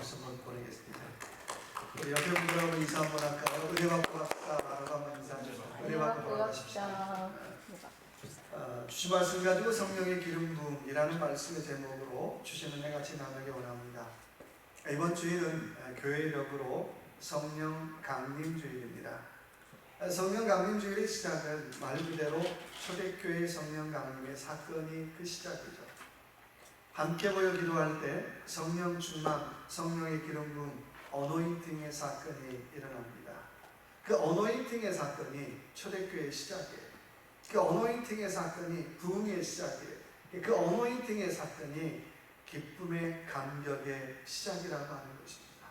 박수 한번 보내겠습니다. 우리 옆에 분들하고 인사 한번 할까요? 은혜 받고 갑시다라고 한번 인사하죠. 은혜 받고 갑시다. 주신 말씀 가지고 성령의 기름 부음이라는 말씀의 제목으로 주신 은혜 같이 나누기 원합니다. 이번 주일은 교회 이력으로 성령 강림 주일입니다. 성령 강림 주일의 시작은 말 그대로 초대교회 성령 강림의 사건이 그 시작이죠. 함께 모여 기도할 때 성령 충만, 성령의 기름 부음, 어노인팅의 사건이 일어납니다. 그 어노인팅의 사건이 초대교회의 시작이에요. 그 어노인팅의 사건이 부흥의 시작이에요. 그 어노인팅의 사건이 기쁨의 감격의 시작이라고 하는 것입니다.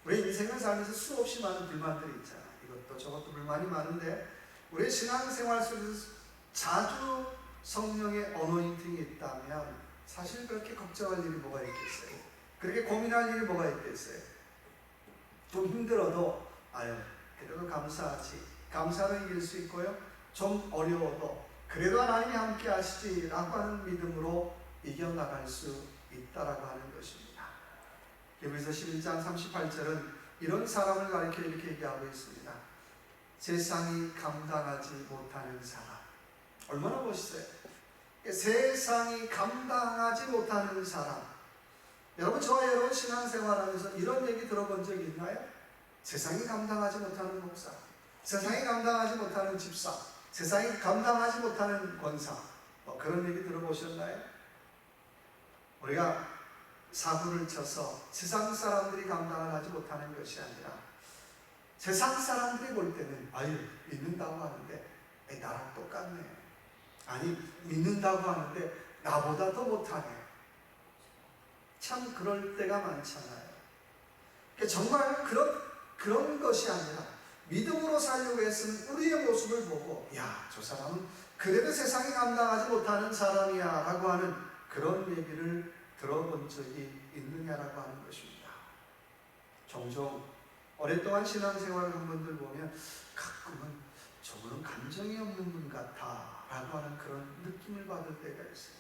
우리 인생을 살면서 수없이 많은 불만들이 있잖아요. 이것도 저것도 불만이 많은데 우리 신앙생활 속에서 자주 성령의 어노인팅이 있다면 사실 그렇게 걱정할 일이 뭐가 있겠어요? 그렇게 고민할 일이 뭐가 있겠어요? 좀 힘들어도 그래도 감사하지, 감사로 이길 수 있고요, 좀 어려워도 그래도 하나님이 함께 하시지라고 하는 믿음으로 이겨나갈 수 있다라고 하는 것입니다. 히브리서 11장 38절은 이런 사람을 가리켜 이렇게 얘기하고 있습니다. 세상이 감당하지 못하는 사람. 얼마나 멋있어요. 세상이 감당하지 못하는 사람. 여러분, 저와 여러분 신앙생활하면서 이런 얘기 들어본 적 있나요? 세상이 감당하지 못하는 목사, 세상이 감당하지 못하는 집사, 세상이 감당하지 못하는 권사, 그런 얘기 들어보셨나요? 우리가 사고를 쳐서 세상 사람들이 감당을 하지 못하는 것이 아니라 세상 사람들이 볼 때는 믿는다고 하는데 나랑 똑같네, 아니 믿는다고 하는데 나보다 더 못하네, 참 그럴 때가 많잖아요. 정말 그런 것이 아니라 믿음으로 살려고 했으면 우리의 모습을 보고 저 사람은 그래도 세상이 감당하지 못하는 사람이야 라고 하는 그런 얘기를 들어본 적이 있느냐라고 하는 것입니다. 종종 오랫동안 신앙생활을 한 분들 보면 가끔은 저분은 감정이 없는 분 같아 라고 하는 그런 느낌을 받을 때가 있어요.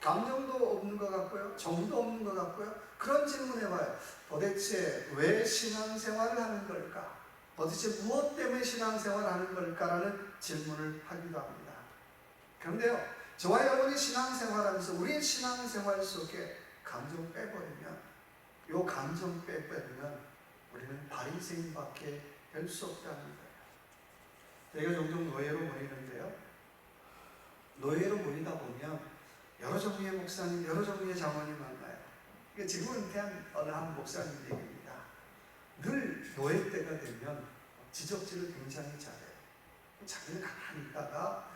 감정도 없는 것 같고요, 정도 없는 것 같고요. 그런 질문 해봐요. 도대체 왜 신앙생활을 하는 걸까? 도대체 무엇 때문에 신앙생활을 하는 걸까라는 질문을 하기도 합니다. 그런데요, 저와 여러분이 신앙생활하면서 우리의 신앙생활 속에 감정 빼버리면, 요 감정 빼버리면 우리는 바리새인밖에 될 수 없다는 거예요. 저희가 종종 노예로 모이는데요, 노예로 모이다 보면 여러 종류의 목사님, 여러 종류의 장로님 만나요. 이게 지금 은퇴한 어느 한 목사님 얘기입니다. 늘 노예 때가 되면 지적질을 굉장히 잘해요. 자기는 가만히 있다가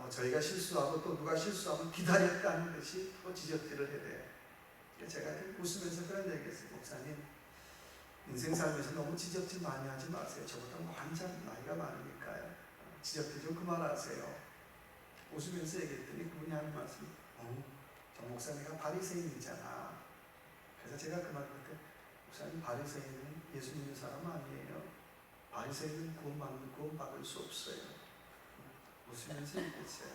저희가 실수하고 또 누가 실수하면 기다렸다는 듯이 또 지적질을 해대요. 제가 웃으면서 그런 얘기했어요. 목사님, 인생 살면서 너무 지적질 많이 하지 마세요. 저보다 한참 나이가 많으니까요. 지적질 좀 그만하세요. 웃으면서 얘기했더니 그분이 하는 말씀이 저 목사님가 바리새인이잖아. 그래서 제가 그 말 그때, 목사님, 바리새인은 예수 믿는 사람 아니에요. 바리새인은 구원받을 수 없어요. 웃으면서 얘기했어요.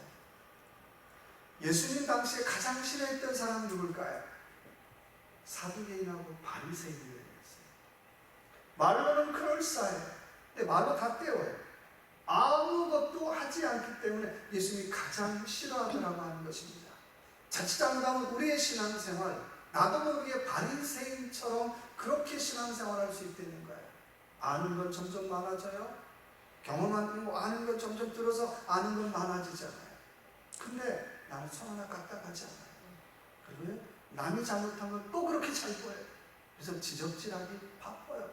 예수님 당시에 가장 싫어했던 사람은 누굴까요? 사두개인하고 바리새인을 얘기했어요. 말로는 그럴싸해요. 근데 말로 다 떼어요. 아무것도 하지 않기 때문에 예수님이 가장 싫어하더라고 하는 것입니다. 자칫 잘못하면 우리의 신앙생활, 나도 모르게 바리새인처럼 그렇게 신앙생활할 수 있다는 거예요. 아는 건 점점 많아져요. 경험하는 거, 아는 건 점점 들어서 아는 건 많아지잖아요. 근데 나는 손 하나 까딱하지 않아요. 그리고 남이 잘못한 건 또 그렇게 잘 보여요. 그래서 지적질하기 바빠요.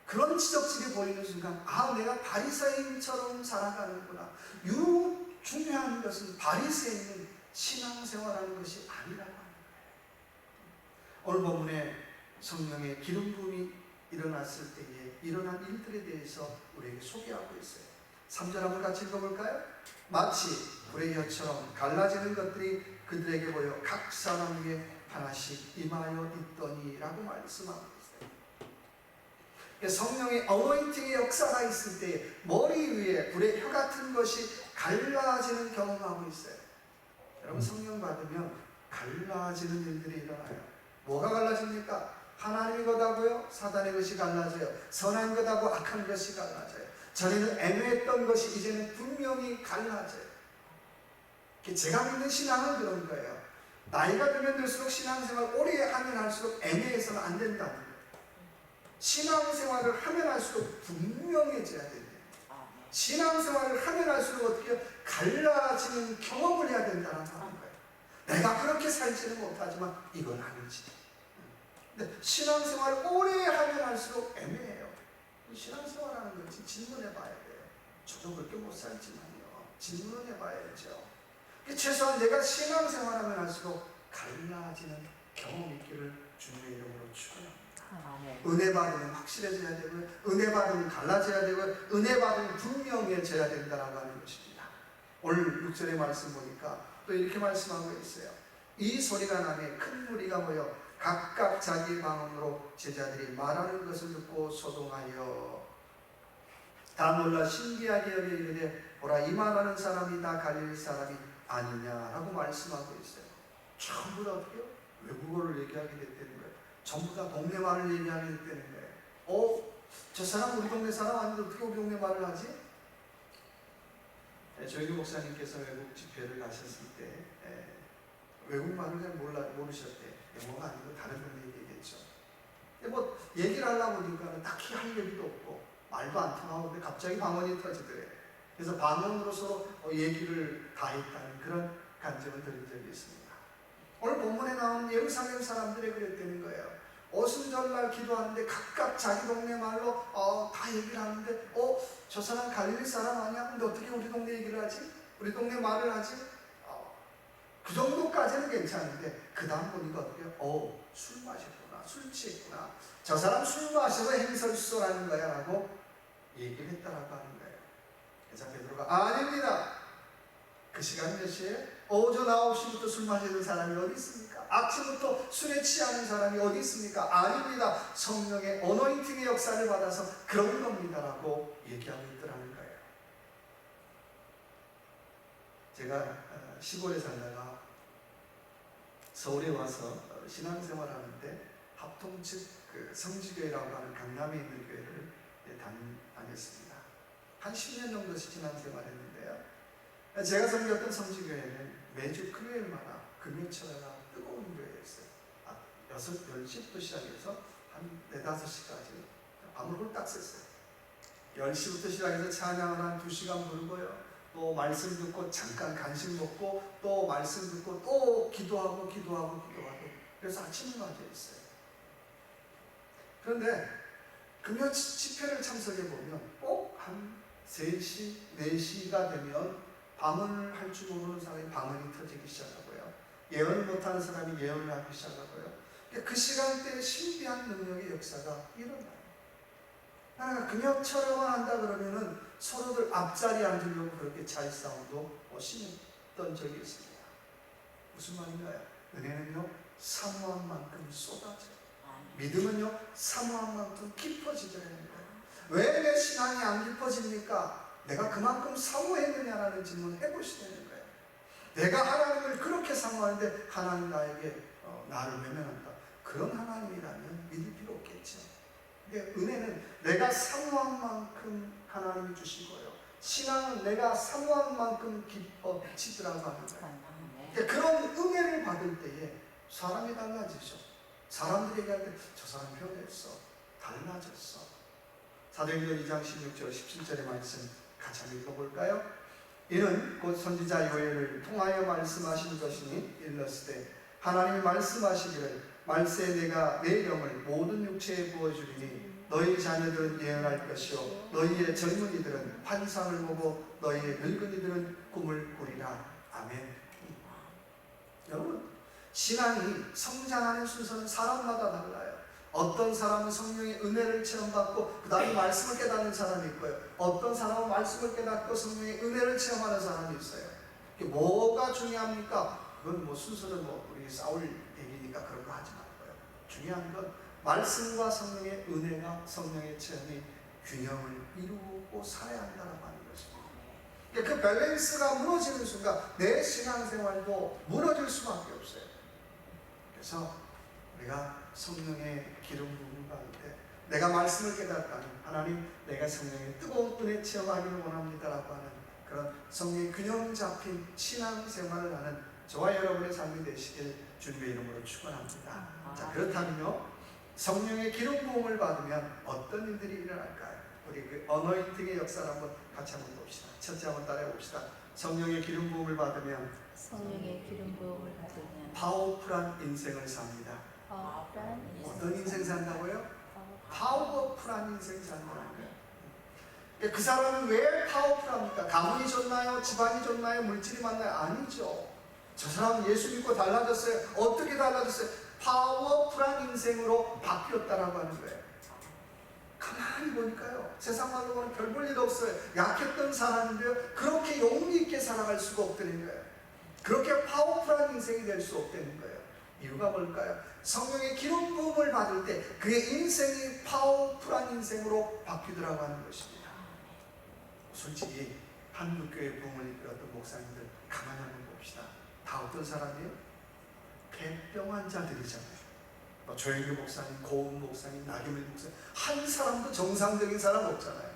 그런 지적질이 보이는 순간 내가 바리새인처럼 살아가는구나. 중요한 것은 바리새인은 신앙생활하는 것이 아니라고 하는 거예요. 오늘 본문에 성령의 기름 부음이 일어났을 때에 일어난 일들에 대해서 우리에게 소개하고 있어요. 3절 한번 같이 읽어볼까요? 마치 불의 혀처럼 갈라지는 것들이 그들에게 보여 각 사람에게 하나씩 임하여 있더니 라고 말씀하고 있어요. 성령의 어노인팅의 역사가 있을 때 머리 위에 불의 혀 같은 것이 갈라지는 경험하고 있어요. 여러분, 성령 받으면 갈라지는 일들이 일어나요. 뭐가 갈라집니까? 하나님의 것하고요 사단의 것이 갈라져요. 선한 것하고 악한 것이 갈라져요. 전에는 애매했던 것이 이제는 분명히 갈라져요. 제가 믿는 신앙은 그런 거예요. 나이가 들면 들수록 신앙생활 오래 하면 할수록 애매해서는 안 된다는 거예요. 신앙생활을 하면 할수록 분명해져야 된다. 신앙생활을 하면 할수록 어떻게 갈라지는 경험을 해야 된다는 거예요. 내가 그렇게 살지는 못하지만 이건 아니지. 근데 신앙생활을 오래 하면 할수록 애매해요. 신앙생활하는 건 질문해 봐야 돼요. 저도 그렇게 못 살지만요. 질문은 해봐야죠. 최소한 내가 신앙생활하면 할수록 갈라지는 경험이 있기를 주님의 이름으로 축원합니다. 은혜 받으면 확실해져야 되고요. 은혜 받으면 갈라져야 되고요. 은혜 받으면 분명해져야 된다고 하는 것입니다. 오늘 6절의 말씀 보니까 또 이렇게 말씀하고 있어요. 이 소리가 나매 큰 무리가 모여 각각 자기 방언으로 제자들이 말하는 것을 듣고 소동하여 다 놀라 신기하게 여겨 이르되 보라 이 말하는 사람이 다 갈릴리 사람이 아니냐라고 말씀하고 있어요. 전부 다 어떻게요? 외국어를 얘기하게 됐다는 거예요. 전부 다 동네 말을 얘기하게 됐다는 거예요. 저 사람 우리 동네 사람 아닌데 어떻게 우리 동네 말을 하지? 조영규 목사님께서 외국 집회를 가셨을 때 외국말을 잘 모르셨대. 영어가 아니고 다른 걸 얘기했죠. 뭐 얘기를 하려고 하니까 딱히 할 얘기도 없고 말도 안 통하고 근데 갑자기 방언이 터지더래. 그래서 방언으로 서로 얘기를 다 했다는 그런 간증을 들은 적이 있습니다. 오늘 본문에 나오는 예루살렘 사람들이 그랬다는 거예요. 오순절날 기도하는데 각각 자기 동네 말로 다 얘기를 하는데 저 사람 갈릴리 사람 아니야? 근데 어떻게 우리 동네 얘기를 하지? 우리 동네 말을 하지? 그 정도까지는 괜찮은데 그 다음 보니까 어떻게 술 마셨구나, 술 취했구나, 저 사람 술 마셔서 행설수설하는 거야 라고 얘기를 했다라고 하는 거예요. 그래서 베드로가 아닙니다. 그 시간 몇 시에? 오전 9시부터 술 마시는 사람이 어디 있습니까? 아침부터 술에 취하는 사람이 어디 있습니까? 아닙니다. 성령의 어노인팅의 역사를 받아서 그런 겁니다 라고 얘기하고 있더라는 거예요. 제가 시골에 살다가 서울에 와서 신앙생활 하는데 합동측 성지교회라고 하는 강남에 있는 교회를 다녔습니다. 한 10년 정도 신앙생활 했는데요. 제가 섬겼던 성지교회는 매주 금요일마다 금요철야가 뜨거운 교회였어요. 10시부터 시작해서 한 4, 5시까지 밤을 홀딱 샜어요. 10시부터 시작해서 찬양을 한 2시간 부르고요. 또 말씀 듣고 잠깐 간식 먹고 또 말씀 듣고 또 기도하고 그래서 아침을 맞이했어요. 그런데 금요 집회를 참석해 보면 꼭 한 3시, 4시가 되면 방언을 할 줄 모르는 사람이 방언이 터지기 시작하고요. 예언을 못하는 사람이 예언을 하기 시작하고요. 그 시간대에 신비한 능력의 역사가 일어나요. 금요철에만 한다 그러면은 서로들 앞자리에 앉으려고 그렇게 잘싸움도 심했던 적이 있습니다. 무슨 말인가요? 은혜는요 사모한 만큼 쏟아져요. 믿음은요 사모한 만큼 깊어지져야 합니다. 왜 내 신앙이 안 깊어집니까? 내가 그만큼 사모했느냐라는 질문을 해보시는 거예요. 내가 하나님을 그렇게 사모하는데 하나님 나에게 나를 외면한다. 그런 하나님이라면 믿을 필요 없겠죠. 은혜는 내가 사모한 만큼 하나님이 주시고요. 신앙은 내가 사모한 만큼 깊어지더라고 하는 거예요. 그런 은혜를 받을 때에 사람이 달라지죠. 사람들이 얘기할 때 저 사람 변했어, 달라졌어. 사도행전 2장 16절 17절의 말씀 같이 한번 읽어볼까요? 이는 곧 선지자 요엘을 통하여 말씀하신 것이니 일렀으되 하나님이 말씀하시기를 말세 내가 내 영을 모든 육체에 부어주리니 너희 자녀들은 예언할 것이요 너희의 젊은이들은 환상을 보고 너희의 늙은이들은 꿈을 꾸리라. 아멘. 여러분 신앙이 성장하는 순서는 사람마다 달라요. 어떤 사람은 성령의 은혜를 체험받고 그 다음에 말씀을 깨닫는 사람이 있고요. 어떤 사람은 말씀을 깨닫고 성령의 은혜를 체험하는 사람이 있어요. 뭐가 중요합니까? 그건 순서는 우리 싸울 얘기니까 그런 거 하지 말고요. 중요한 건 말씀과 성령의 은혜가 성령의 체험이 균형을 이루고 살아야 한다는 하는 것입니다. 그 밸런스가 무너지는 순간 내 신앙생활도 무너질 수밖에 없어요. 그래서 우리가 성령의 기름 부음을 받을 때 내가 말씀을 깨닫다는 하나님, 내가 성령의 뜨거운 은혜 체험하기를 원합니다라고 하는 그런 성령의 균형 잡힌 신앙생활을 하는 저와 여러분의 삶이 되시길 주님의 이름으로 축원합니다. 자, 그렇다면요, 성령의 기름 부음을 받으면 어떤 일들이 일어날까요? 우리 그 어노인팅의 역사를 한번 같이 한번 봅시다. 첫째 한번 따라해 봅시다. 성령의 기름 부음을 받으면 파워풀한 인생을 삽니다. 어떤 인생 산다고요? 파워풀한 인생 산다는 거예요. 그 사람은 왜 파워풀합니까? 가문이 좋나요? 집안이 좋나요? 물질이 많나요? 아니죠. 저 사람은 예수 믿고 달라졌어요. 어떻게 달라졌어요? 파워풀한 인생으로 바뀌었다라고 하는 거예요. 가만히 보니까요, 세상 말로 보면 별 볼 일 없어요. 약했던 사람인데요, 그렇게 용기 있게 살아갈 수가 없다는 거예요. 그렇게 파워풀한 인생이 될 수 없다는 거예요. 이유가 뭘까요? 성령의 기름 부음을 받을 때 그의 인생이 파워풀한 인생으로 바뀌더라고 하는 것입니다. 솔직히 한국교회 부흥을 이끌었던 목사님들 가만히 한번 봅시다. 다 어떤 사람이에요? 폐병 환자들이잖아요. 조영규 목사님, 고은 목사님, 나경일 목사님, 한 사람도 정상적인 사람 없잖아요.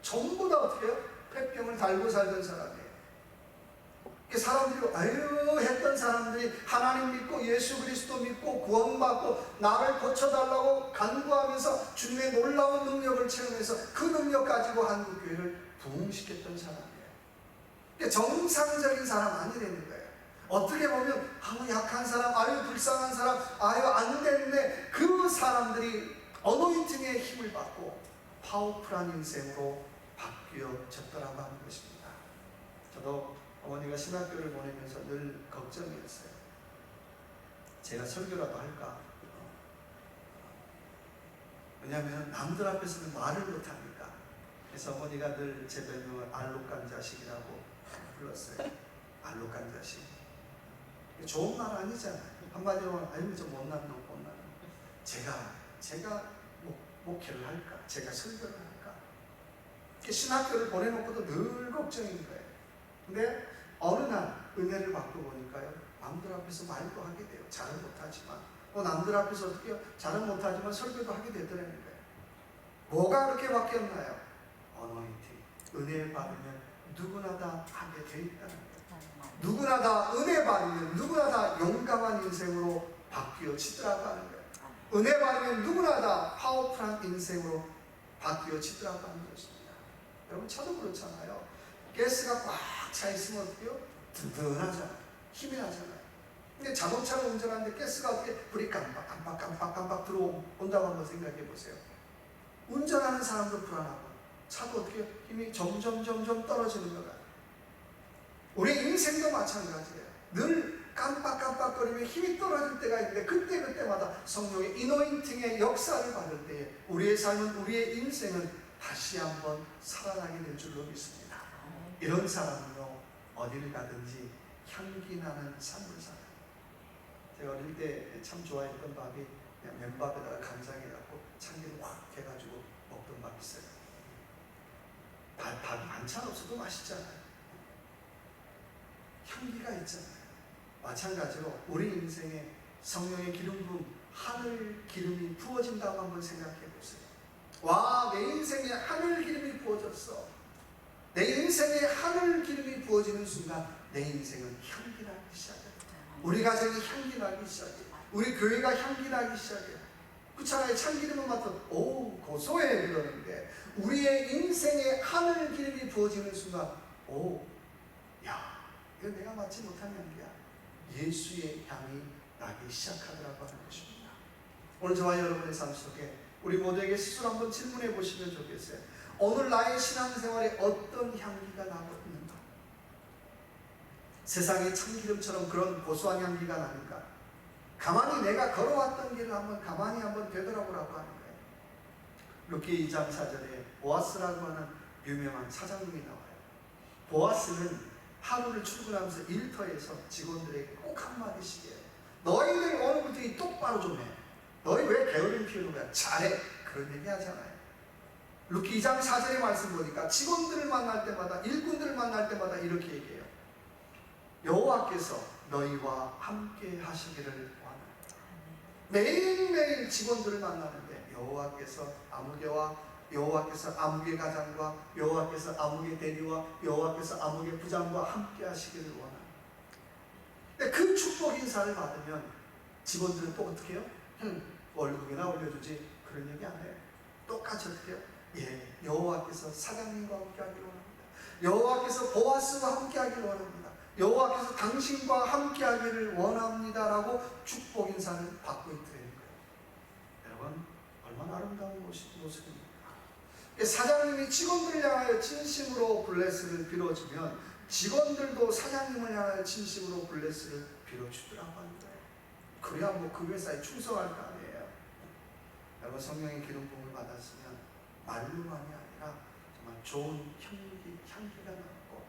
전부 다 어떻게 해요? 폐병을 달고 살던 사람이에요. 사람들이 아유 했던 사람들이 하나님 믿고 예수 그리스도 믿고 구원받고 나를 고쳐달라고 간구하면서 주님의 놀라운 능력을 체험해서 그 능력 가지고 한국교회를 부흥시켰던 사람이에요. 정상적인 사람 아니라는 거예요. 어떻게 보면 아유 약한 사람, 아유 불쌍한 사람, 아유 안 됐네, 그 사람들이 어노인팅의 힘을 받고 파워풀한 인생으로 바뀌어졌더라고 하는 것입니다. 저도 어머니가 신학교를 보내면서 늘 걱정이었어요. 제가 설교라도 할까? 왜냐하면 남들 앞에서는 말을 못하니까. 그래서 어머니가 늘 제 별명을 알록간 자식이라고 불렀어요. 알록간 자식. 좋은 말 아니잖아요. 한마디로 하면 아유 좀 못난 놈, 못난 놈. 제가 목회를 할까? 제가 설교를 할까? 신학교를 보내놓고도 늘 걱정인 거예요. 근데 어느 날 은혜를 받고 보니까요, 남들 앞에서 말도 하게 돼요. 잘은 못하지만 남들 앞에서 어떻게 해요? 잘은 못하지만 설교도 하게 되더라는 거예요. 뭐가 그렇게 바뀌었나요? 어노인팅, 은혜 받으면 누구나 다 하게 돼 있다는 거예요. 누구나 다 은혜 받으면 누구나 다 용감한 인생으로 바뀌어지더라고 하는 거예요. 은혜 받으면 누구나 다 파워풀한 인생으로 바뀌어지더라고 하는 것입니다. 여러분 저도 그렇잖아요. 가스가 꽉 차 있으면 어때요? 든든하잖아요. 힘이 나잖아요. 근데 자동차를 운전하는데 가스가 어떻게 불이 깜빡 들어온다고 한번 생각해 보세요. 운전하는 사람도 불안하고 차도 어떻게 힘이 점점 떨어지는 것 같아요. 우리 인생도 마찬가지예요. 늘 깜빡거리며 힘이 떨어질 때가 있는데 그때마다 성령의 이노인팅의 역사를 받을 때에 우리의 삶은, 우리의 인생은 다시 한번 살아나게 될 줄로 믿습니다. 이런 사람은요, 어디를 가든지 향기 나는 삶을 살아요. 제가 어릴 때 참 좋아했던 밥이 그냥 맨밥에다가 간장해갖고 참기름 확 해가지고 먹던 밥이 있어요. 밥이 반찬 없어도 맛있잖아요. 향기가 있잖아요. 마찬가지로 우리 인생에 성령의 기름 부음, 하늘 기름이 부어진다고 한번 생각해 보세요. 와, 내 인생에 하늘 기름이 부어졌어. 내 인생에 하늘 기름이 부어지는 순간 내 인생은 향기 나기 시작해요. 우리 가정이 향기 나기 시작해요. 우리 교회가 향기 나기 시작해요. 그렇잖아요. 참기름을 맡아도 오 고소해 그러는데 우리의 인생에 하늘 기름이 부어지는 순간 오, 야, 이거 내가 맡지 못한 향기야. 예수의 향이 나기 시작하더라고 하는 것입니다. 오늘 저와 여러분의 삶 속에 우리 모두에게 스스로 한번 질문해 보시면 좋겠어요. 오늘 나의 신앙생활에 어떤 향기가 나고 있는가? 세상의 참기름처럼 그런 고소한 향기가 나니까 가만히 내가 걸어왔던 길을 가만히 한번 되돌아보라고 하는 거예요. 룻기 2장 4절에 보아스라고 하는 유명한 사장님이 나와요. 보아스는 하루를 출근하면서 일터에서 직원들에게 꼭 한마디씩 해요. 너희들 오늘부터 이 똑바로 좀 해. 너희 왜 게으름 피우는 거야? 잘해. 그런 얘기 하잖아요. 룻기 2장 4절의 말씀 보니까 직원들을 만날 때마다, 일꾼들을 만날 때마다 이렇게 얘기해요. 여호와께서 너희와 함께 하시기를 원한다. 매일매일 직원들을 만나는데 여호와께서 아무개 가장과 여호와께서 아무개 대리와 여호와께서 아무개 부장과 함께 하시기를 원합니다. 근데 그 축복 인사를 받으면 직원들은 또 어떻게 해요? 월급이나 올려주지, 그런 얘기 안 해요. 똑같이 어떻게 해요? 예, 여호와께서 사장님과 함께 하기를 원합니다. 여호와께서 보아스와 함께 하기를 원합니다. 여호와께서 당신과 함께 하기를 원합니다라고 축복 인사를 받고 있다는 거예요. 여러분, 얼마나 아름다운 모습입니까? 사장님이 직원들을 향하여 진심으로 블레스를 빌어주면 직원들도 사장님을 향하여 진심으로 블레스를 빌어주더라고 하는 거예요. 그래야 뭐 그 회사에 충성할 거 아니에요. 여러분, 성령의 기름 부음을 받았으면 말로만이 아니라 정말 좋은 향기가 나고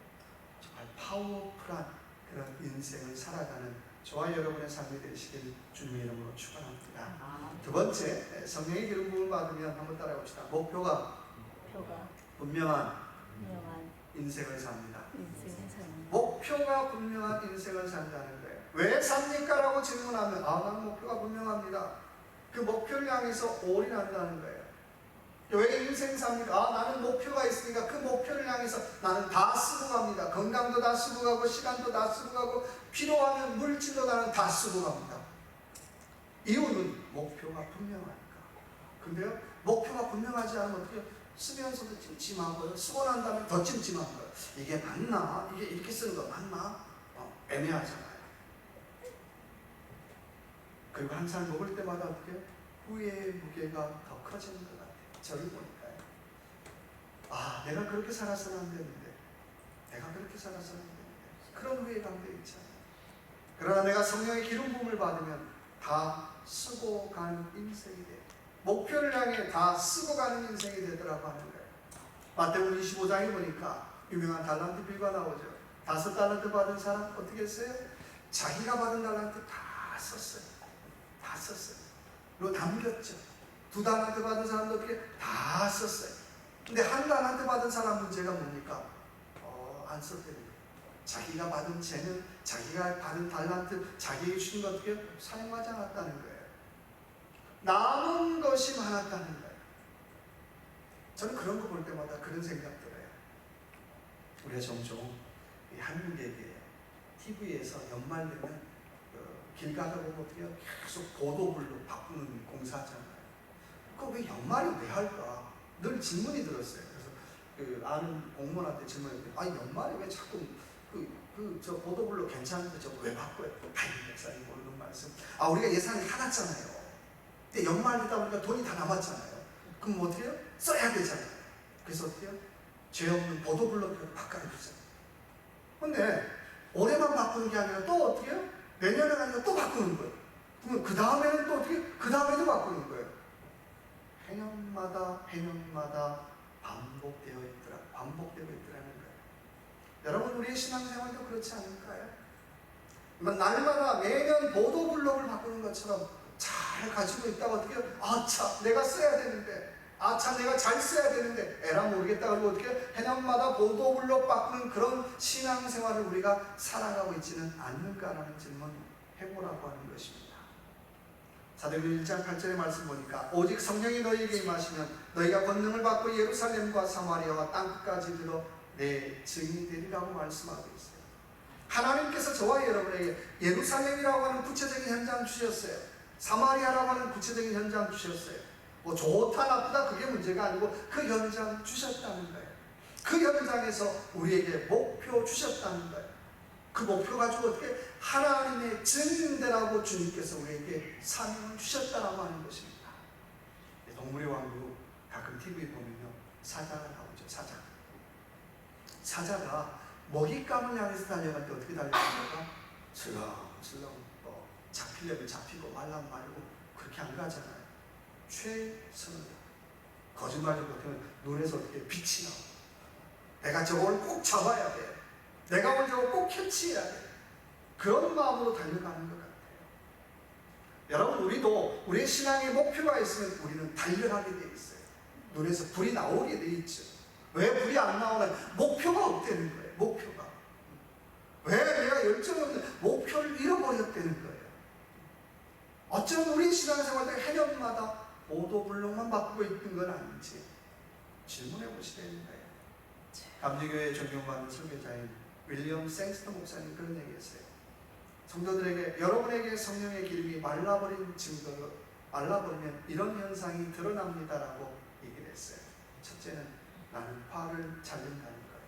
정말 파워풀한 그런 인생을 살아가는 저와 여러분의 삶이 되시길 주님의 이름으로 축원합니다. 두 번째, 성령의 기름 부음을 받으면 한번 따라해 봅시다. 목표가 분명한 인생을 삽니다. 목표가 분명한 인생을 산다는 거예요. 왜 삽니까? 라고 질문하면 나는 목표가 분명합니다. 그 목표를 향해서 올인한다는 거예요. 왜 인생 삽니까? 나는 목표가 있으니까 그 목표를 향해서 나는 다 쓰고 갑니다. 건강도 다 쓰고 가고 시간도 다 쓰고 가고 필요하면 물질도 나는 다 쓰고 갑니다. 이유는 목표가 분명하니까. 근데요, 목표가 분명하지 않으면 어떻게 쓰면서도 찜찜하고요, 쓰고 난 다음에 더 찜찜한 거예요. 이게 맞나? 이게 이렇게 쓰는 거 맞나? 애매하잖아요. 그리고 한 살 먹을 때마다 어떻게 후회의 무게가 더 커지는 것 같아요. 저를 보니까요. 내가 그렇게 살아서는 안 되는데, 내가 그렇게 살아서는 안 되는데, 그런 후회감도 있잖아요. 그러나 내가 성령의 기름 부음을 받으면 다 쓰고 가는 인생이 돼요. 목표를 향해 다 쓰고 가는 인생이 되더라고 하는 거예요. 마태복음 25장에 보니까 유명한 달란트 비유가 나오죠. 5달란트 받은 사람 어떻게 했어요? 자기가 받은 달란트 다 썼어요. 다 썼어요. 그리고 남겼죠. 2달란트 받은 사람도 어떻게 다 썼어요. 근데 1달란트 받은 사람 문제가 뭡니까? 안 썼대요. 자기가 받은 재능, 자기가 받은 달란트, 자기에게 주신 것 어떻게 사용하지 않았다는 거예요. 남은 것이 많았다는 거예요. 저는 그런 거 볼 때마다 그런 생각 들어요. 우리가 종종 한국에게 TV에서 연말 되면 길 가다 보면 어떻게 계속 보도블록 바꾸는 공사하잖아요. 그거 왜 연말에 왜 할까? 늘 질문이 들었어요. 그래서 아는 공무원한테 질문했더니 연말에 왜 자꾸 저 보도블록 괜찮은데 저거 왜 바꿔요? 목사님 모르는 말씀. 우리가 예산이 다 났잖아요. 근데 연말 되다 보니까 돈이 다 남았잖아요. 그럼 어떻게 해요? 써야 되잖아요. 그래서 어떻게 해요? 죄 없는 보도블록을 바꿔주세요. 근데 올해만 바꾸는 게 아니라 또 어떻게 해요? 내년에 가니까 또 바꾸는 거예요. 그러면 그 다음에는 또 어떻게 해요? 그 다음에도 바꾸는 거예요. 해년마다 반복되고 있더라는 거예요. 여러분, 우리의 신앙생활도 그렇지 않을까요? 날마다 매년 보도블록을 바꾸는 것처럼 잘 가지고 있다가 어떻게 참 내가 써야 되는데, 참 내가 잘 써야 되는데 에라 모르겠다 그러고 어떻게 해년마다 보도블록 바꾸는 그런 신앙생활을 우리가 살아가고 있지는 않는가라는 질문 해보라고 하는 것입니다. 사도행전 1장 8절의 말씀 보니까 오직 성령이 너희에게 임하시면 너희가 권능을 받고 예루살렘과 사마리아와 땅끝까지 이르러 내 증인이 되리라고 말씀하고 있어요. 하나님께서 저와 여러분에게 예루살렘이라고 하는 구체적인 현장 주셨어요. 사마리아라고 하는 구체적인 현장 주셨어요. 뭐 좋다 나쁘다 그게 문제가 아니고 그 현장 주셨다는 거예요. 그 현장에서 우리에게 목표 주셨다는 거예요. 그 목표 가지고 어떻게 하나님의 증인되라고 주님께서 우리에게 사명을 주셨다라고 하는 것입니다. 동물의 왕국 가끔 TV 보면요, 사자가 나오죠. 사자가 먹잇감을 향해서 달려갈 때 어떻게 달려갑니까? 슬렁슬렁 잡히려면 잡히고 말라면 말고 그렇게 안 가잖아요. 최선을 거짓말을 못하면 눈에서 어떻게 빛이 나와. 내가 저걸 꼭 잡아야 돼. 내가 오늘 저걸 꼭 캐치해야 돼. 그런 마음으로 달려가는 것 같아요. 여러분, 우리도 우리의 신앙의 목표가 있으면 우리는 달려가게 돼 있어요. 눈에서 불이 나오게 돼 있죠. 왜 불이 안 나오나? 목표가 없다는 거예요. 목표가. 왜 내가 열정이 없는 목표를 잃어버렸다는 거예요. 어쩌면 우리 신앙생활도 해년마다 보도블록만 바꾸고 있는 건 아닌지 질문해 보시야 되는 거예요. 감리교회 존경받는 설교자인 윌리엄 생스터 목사님 그런 얘기했어요. 성도들에게 여러분에게 성령의 기름이 말라버린 증거, 말라버리면 이런 현상이 드러납니다라고 얘기를 했어요. 첫째는 나는 화를 잘 낸다는 거예요.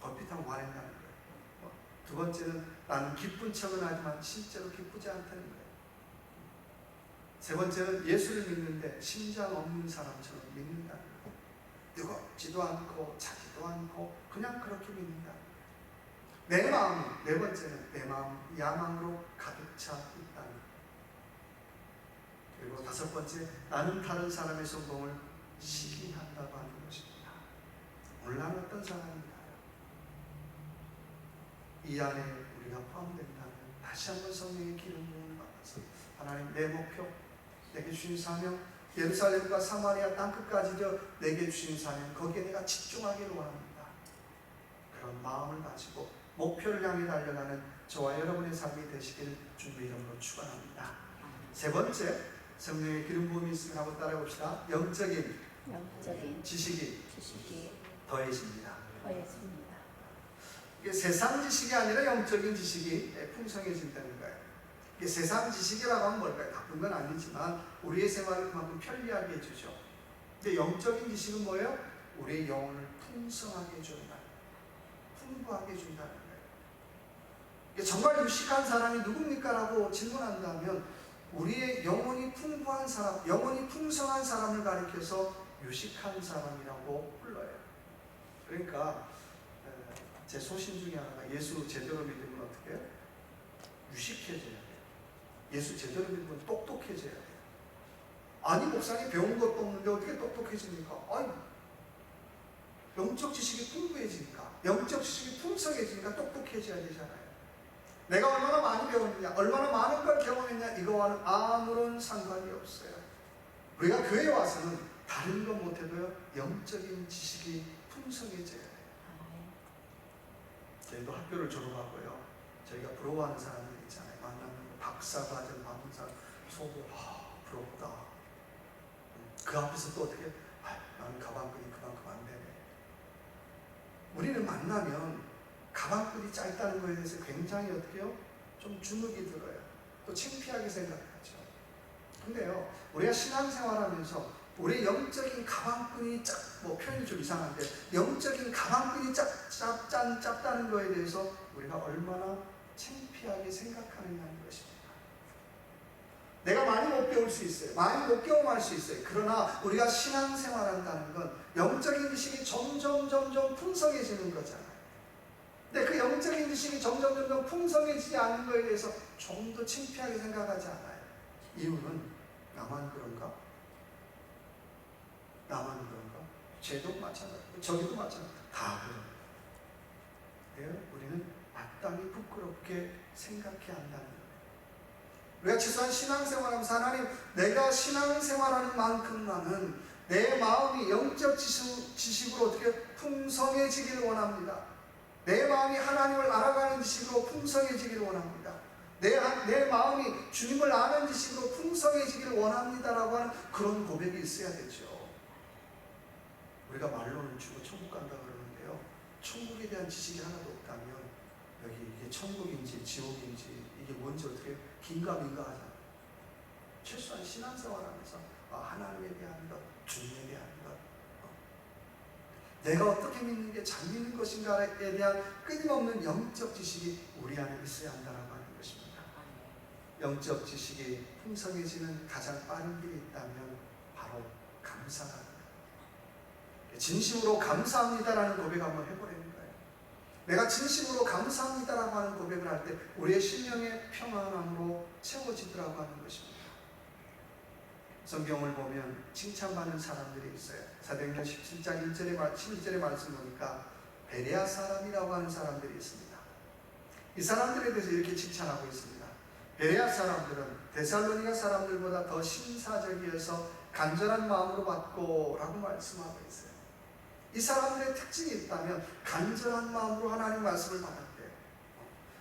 걸핏하면 화낸다는 거예요. 두 번째는 나는 기쁜 척은 하지만 실제로 기쁘지 않다는 거예요. 세 번째는 예수를 믿는데 심장 없는 사람처럼 믿는다는 거예요. 뜨겁지도 않고 차지도 않고 그냥 그렇게 믿는다는 거예요. 내 마음이, 네 번째는 내 마음 야망으로 가득 차 있다는 거예요. 그리고 다섯 번째, 나는 다른 사람의 성공을 시기한다고 하는 것입니다. 오늘 나는 어떤 사람인가? 이 안에 우리가 포함된다면 다시 한번 성령의 기름 부음을 받아서 하나님 내 목표, 내게 주신 사명, 예루살렘과 사마리아 땅끝까지도 내게 주신 사명, 거기에 내가 집중하기를 원합니다. 그런 마음을 가지고 목표를 향해 달려가는 저와 여러분의 삶이 되시길 주님의 이름으로 축원합니다. 세 번째, 성령의 기름 부음이 있으면 한번 따라해봅시다. 영적인 지식이 더해집니다. 이게 세상 지식이 아니라 영적인 지식이 풍성해진다는 거예요. 이게 세상 지식이라고 하면 뭘까요? 나쁜 건 아니지만 우리의 생활을 그만큼 편리하게 해주죠. 근데 영적인 지식은 뭐예요? 우리의 영혼을 풍성하게 해준다, 풍부하게 해준다는 거예요. 이게 정말 유식한 사람이 누굽니까? 라고 질문한다면 우리의 영혼이 풍부한 사람, 영혼이 풍성한 사람을 가리켜서 유식한 사람이라고 불러요. 그러니까 제 소신 중에 하나가 예수 제대로 믿으면 어떻게 해요? 유식해져야 돼요. 예수 제대로 믿으면 똑똑해져야 돼요. 아니 목사님 배운 것도 없는데 어떻게 똑똑해집니까? 아니 영적 지식이 풍부해지니까, 영적 지식이 풍성해지니까 똑똑해져야 되잖아요. 내가 얼마나 많이 배웠느냐, 얼마나 많은 걸 경험했냐, 이거와는 아무런 상관이 없어요. 우리가 교회에 와서는 다른 것 못해도요 영적인 지식이 풍성해져야 돼요. 저희도 학교를 졸업하고요, 저희가 부러워하는 사람들 있잖아요. 만나면 박사과정 받은 사람 속으로 부럽다. 그 앞에서 또 어떻게 나는 가방끈이 그만큼 안 되네. 우리는 만나면 가방끈이 짧다는 거에 대해서 굉장히 어떻게 해요? 좀 주눅이 들어요. 또 창피하게 생각하죠. 근데요, 우리가 신앙생활하면서 우리의 영적인 가방끈이 뭐 표현이 좀 이상한데 영적인 가방끈이 짧다는 거에 대해서 우리가 얼마나 창피하게 생각하느냐는 것입니다. 내가 많이 못 배울 수 있어요. 많이 못 경험할 수 있어요. 그러나 우리가 신앙생활한다는 건 영적인 지식이 점점 풍성해지는 거잖아요. 근데 그 영적인 지식이 점점 풍성해지지 않는 거에 대해서 좀 더 창피하게 생각하지 않아요. 이유는 나만 그런가? 나만 그런가? 쟤도 마찬가지고 저기도 마찬가지고 다 그래요. 우리는 마땅히 부끄럽게 생각해야 한다는 거예요. 우리가 최소한 신앙생활하면서 하나님, 내가 신앙생활하는 만큼만은 내 마음이 영적 지식으로 어떻게 풍성해지기를 원합니다. 내 마음이 하나님을 알아가는 지식으로 풍성해지기를 원합니다. 내 마음이 주님을 아는 지식으로 풍성해지기를 원합니다라고 하는 그런 고백이 있어야 되죠. 우리가 말로는 주고 천국 간다 그러는데요, 천국에 대한 지식이 하나도 없다면 여기 이게 천국인지 지옥인지 이게 뭔지 어떻게 긴가민가 하잖아요. 최소한 신앙생활하면서 하나님에 대한 것, 주님에 대한 것, 내가 어떻게 믿는 게 잘 믿는 것인가에 대한 끊임없는 영적 지식이 우리 안에 있어야 한다고 하는 것입니다. 영적 지식이 풍성해지는 가장 빠른 길이 있다면 바로 감사가 진심으로 감사합니다라는 고백 한번 해보려는 거예요. 내가 진심으로 감사합니다라고 하는 고백을 할 때 우리의 심령의 평안함으로 채워지더라고 하는 것입니다. 성경을 보면 칭찬받는 사람들이 있어요. 사도행전 17장 11절의 말씀 보니까 베레아 사람이라고 하는 사람들이 있습니다. 이 사람들에 대해서 이렇게 칭찬하고 있습니다. 베레아 사람들은 데살로니가 사람들보다 더 신사적이어서 간절한 마음으로 받고 라고 말씀하고 있어요. 이 사람들의 특징이 있다면 간절한 마음으로 하나님 말씀을 받았대요.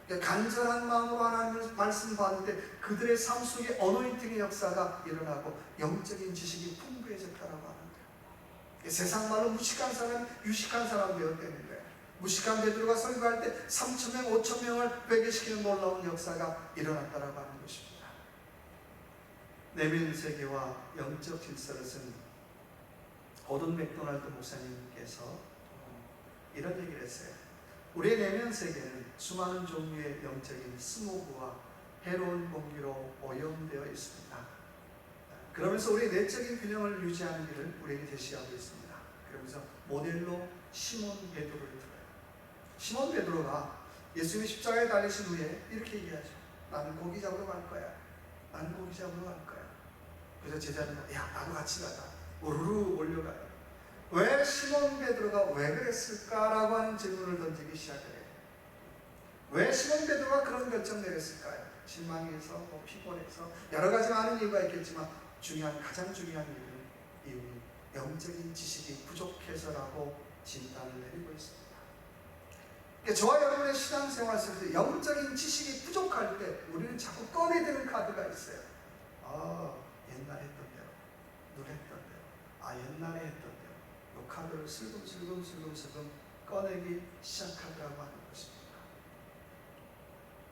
간절한 마음으로 하나님의 말씀 받는데 그들의 삶 속에 어노인팅의 역사가 일어나고 영적인 지식이 풍부해졌다라고 하는 거예요. 세상 말로 무식한 사람이 유식한 사람 되었다는 거예요. 무식한 베드로가 설교할 때 3,000명, 5,000명을 회개시키는 놀라운 역사가 일어났다라고 하는 것입니다. 내면 세계와 영적 질서를 쓴 고든 맥도날드 목사님께서 이런 얘기를 했어요. 우리의 내면 세계는 수많은 종류의 영적인 스모그와 해로운 공기로 오염되어 있습니다. 그러면서 우리의 내적인 균형을 유지하는 길을 우리에게 제시하고 있습니다. 그러면서 모델로 시몬 베드로를 들어요. 시몬 베드로가 예수님이 십자가에 달리신 후에 이렇게 얘기하죠. 나는 고기 잡으러 갈 거야. 나는 고기 잡으러 갈 거야. 그래서 제자들은 야 나도 같이 가자. 우르르 몰려가요. 왜 시몬 베드로가 왜 그랬을까라고 하는 질문을 던지기 시작해요. 왜 시몬 베드로가 그런 결정 내렸을까요? 실망해서, 피곤해서 여러 가지 많은 이유가 있겠지만 가장 중요한 이유는 영적인 지식이 부족해서라고 진단을 내리고 있습니다. 그러니까 저와 여러분의 신앙생활 속에서 영적인 지식이 부족할 때 우리는 자꾸 꺼내드는 카드가 있어요. 옛날에 했던 대로, 늘 했던 대로, 옛날에 했던 대로 이 카드를 슬금슬금 꺼내기 시작하더라고 하는 것입니다.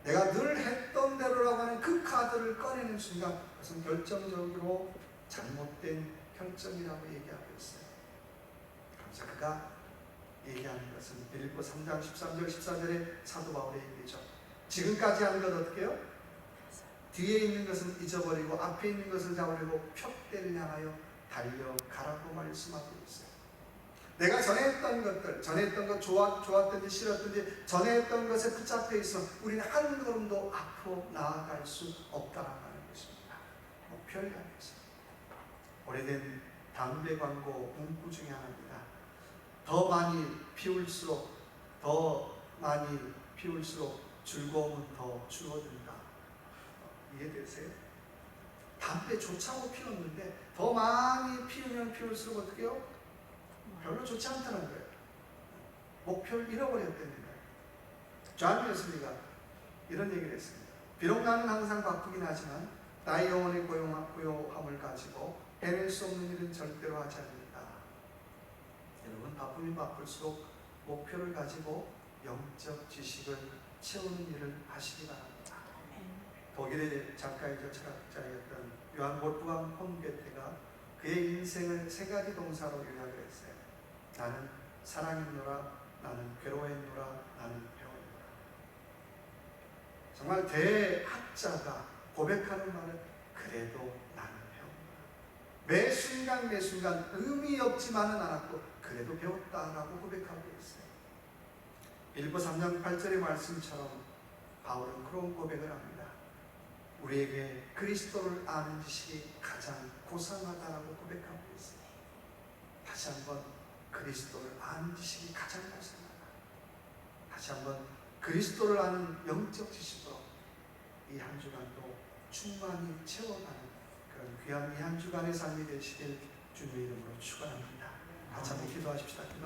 내가 늘 했던 대로라고 하는 그 카드를 꺼내는 순간 그것은 결정적으로 잘못된 결정이라고 얘기하고 있어요. 그래서 그가 얘기하는 것은 빌립보 3장 13절 14절의 사도 바울의 얘기죠. 지금까지 한 것 어떻게 해요? 뒤에 있는 것은 잊어버리고 앞에 있는 것을 잡으려고 표대를 향하여 달려가라고 말씀하고 있어요. 내가 전에 했던 것들, 전에 했던 것 좋았든지 싫었든지 전에 했던 것에 붙잡혀 있어 우리는 한 걸음도 앞으로 나아갈 수 없다라고 하는 것입니다. 목표를 향해서. 오래된 담배 광고 문구 중에 하나입니다. 더 많이 피울수록 즐거움은 더 줄어든다. 이해되세요? 담배 좋자고 피웠는데 더 많이 피우면 피울수록 어떻게 해요? 별로 좋지 않다는 거예요. 목표를 잃어버렸다는 거예요. 존 웨슬리가 이런 얘기를 했습니다. 비록 나는 항상 바쁘긴 하지만 나의 영혼의 고요함을 가지고 해낼 수 없는 일은 절대로 하지 않는다. 여러분 바쁘면 바쁠수록 목표를 가지고 영적 지식을 채우는 일을 하시기 바랍니다. 독일의 작가이자 철학자였던 요한 볼프강 폰 게테가 그의 인생을 세 가지 동사로 요약을 했어요. 나는 사랑했노라, 나는 괴로워했노라, 나는 배웠노라. 정말 대학자가 고백하는 말은 그래도 나는 배웠노라. 매 순간 의미 없지만은 않았고 그래도 배웠다라고 고백하고 있어요. 빌립보 3장 8절의 말씀처럼 바울은 그런 고백을 합니다. 우리에게 그리스도를 아는 지식이 가장 고상하다라고 고백하고 있어요. 다시 한번 그리스도를 아는 지식이 가장 고상하다. 다시 한번 그리스도를 아는 영적 지식으로 이 한 주간도 충만히 채워가는 그런 귀한 이 한 주간의 삶이 되시길 주님의 이름으로 축원합니다. 같이 한번 기도하십시다.